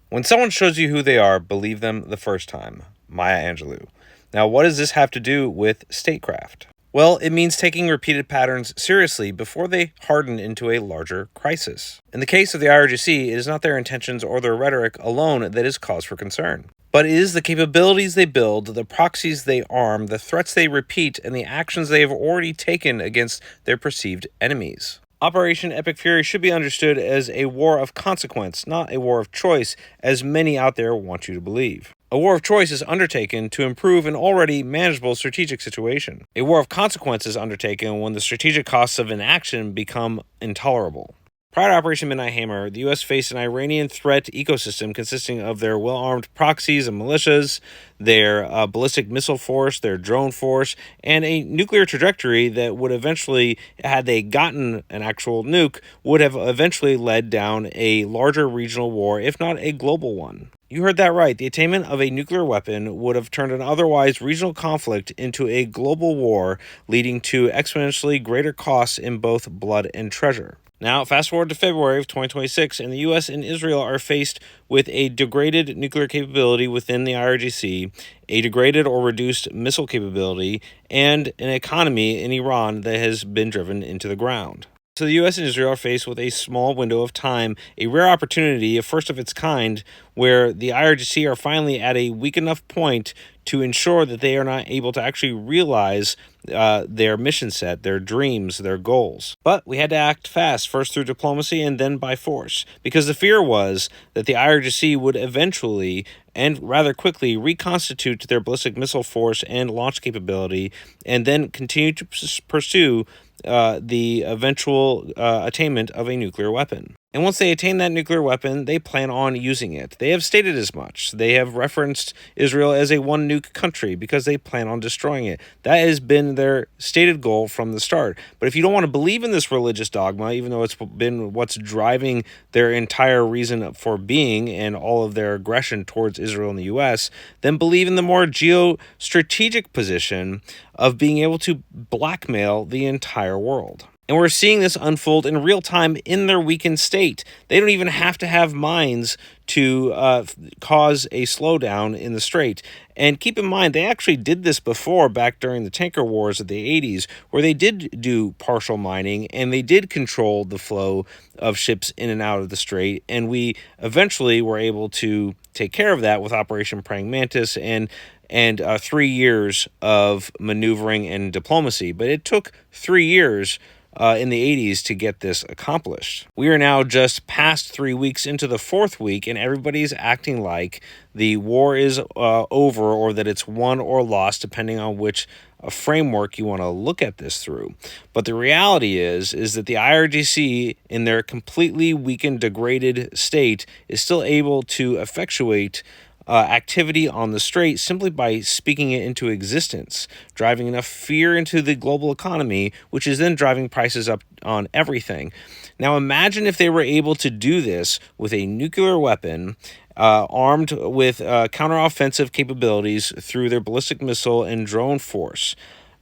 When someone shows you who they are, believe them the first time. Maya Angelou. Now, what does this have to do with statecraft? Well, it means taking repeated patterns seriously before they harden into a larger crisis. In the case of the IRGC, it is not their intentions or their rhetoric alone that is cause for concern, but it is the capabilities they build, the proxies they arm, the threats they repeat, and the actions they have already taken against their perceived enemies. Operation Epic Fury should be understood as a war of consequence, not a war of choice, as many out there want you to believe. A war of choice is undertaken to improve an already manageable strategic situation. A war of consequence is undertaken when the strategic costs of inaction become intolerable. Prior to Operation Midnight Hammer, the U.S. faced an Iranian threat ecosystem consisting of their well-armed proxies and militias, their ballistic missile force, their drone force, and a nuclear trajectory that would eventually, had they gotten an actual nuke, would have eventually led down a larger regional war, if not a global one. You heard that right. The attainment of a nuclear weapon would have turned an otherwise regional conflict into a global war, leading to exponentially greater costs in both blood and treasure. Now, fast forward to February of 2026, and the U.S. and Israel are faced with a degraded nuclear capability within the IRGC, a degraded or reduced missile capability, and an economy in Iran that has been driven into the ground. So the U.S. and Israel are faced with a small window of time, a rare opportunity, a first of its kind, where the IRGC are finally at a weak enough point to ensure that they are not able to actually realize their mission set, their dreams, their goals. But we had to act fast, first through diplomacy and then by force, because the fear was that the IRGC would eventually and rather quickly reconstitute their ballistic missile force and launch capability, and then continue to pursue the eventual attainment of a nuclear weapon. And once they attain that nuclear weapon, they plan on using it. They have stated as much. They have referenced Israel as a one-nuke country because they plan on destroying it. That has been their stated goal from the start. But if you don't want to believe in this religious dogma, even though it's been what's driving their entire reason for being and all of their aggression towards Israel and the U.S., then believe in the more geostrategic position of being able to blackmail the entire world. And we're seeing this unfold in real time in their weakened state. They don't even have to have mines to cause a slowdown in the strait. And keep in mind, they actually did this before, back during the tanker wars of the 80s, where they did do partial mining and they did control the flow of ships in and out of the strait. And we eventually were able to take care of that with Operation Praying Mantis and 3 years of maneuvering and diplomacy. But it took 3 years in the 80s to get this accomplished. We are now just past 3 weeks into the 4th week, and everybody's acting like the war is over, or that it's won or lost, depending on which framework you want to look at this through. But the reality is that the IRGC, in their completely weakened, degraded state, is still able to effectuate activity on the strait simply by speaking it into existence, driving enough fear into the global economy, which is then driving prices up on everything. Now imagine if they were able to do this with a nuclear weapon, armed with counteroffensive capabilities through their ballistic missile and drone force.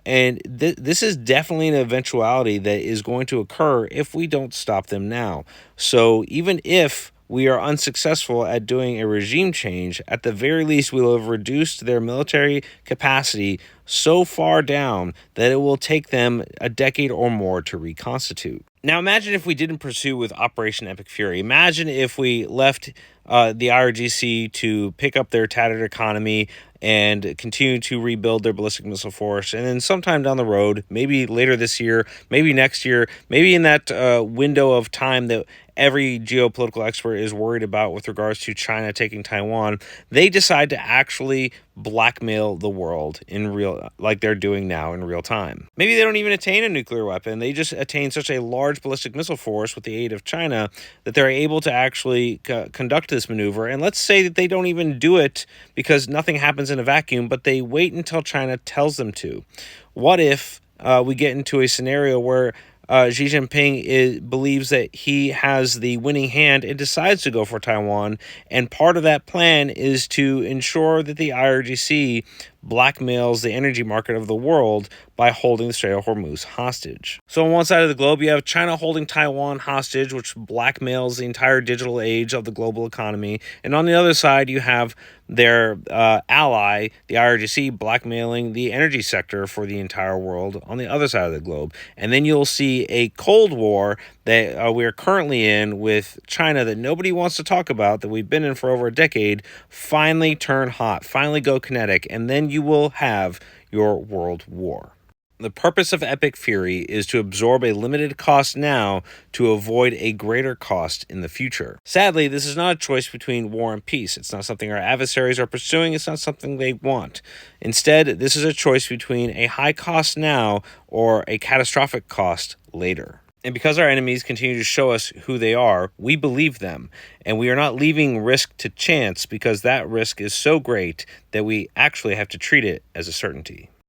And this is definitely an eventuality that is going to occur if we don't stop them now. So even if we are unsuccessful at doing a regime change, at the very least we will have reduced their military capacity so far down that it will take them a decade or more to reconstitute. Now imagine if we didn't pursue with Operation Epic Fury. Imagine if we left the IRGC to pick up their tattered economy and continue to rebuild their ballistic missile force. And then sometime down the road, maybe later this year, maybe next year, maybe in that window of time that every geopolitical expert is worried about with regards to China taking Taiwan, they decide to actually blackmail the world in real, like they're doing now in real time. Maybe they don't even attain a nuclear weapon. They just attain such a large ballistic missile force with the aid of China that they're able to actually conduct this maneuver. And let's say that they don't even do it because nothing happens in a vacuum, but they wait until China tells them to. What if we get into a scenario where Xi Jinping believes that he has the winning hand and decides to go for Taiwan, and part of that plan is to ensure that the IRGC blackmails the energy market of the world by holding the Strait of Hormuz hostage. So on one side of the globe, you have China holding Taiwan hostage, which blackmails the entire digital age of the global economy. And on the other side, you have their ally, the IRGC, blackmailing the energy sector for the entire world on the other side of the globe. And then you'll see a Cold War that we are currently in with China that nobody wants to talk about, that we've been in for over a decade, finally turn hot, finally go kinetic, and then you will have your world war. The purpose of Epic Fury is to absorb a limited cost now to avoid a greater cost in the future. Sadly, this is not a choice between war and peace. It's not something our adversaries are pursuing. It's not something they want. Instead, this is a choice between a high cost now or a catastrophic cost later. And because our enemies continue to show us who they are, we believe them. And we are not leaving risk to chance because that risk is so great that we actually have to treat it as a certainty.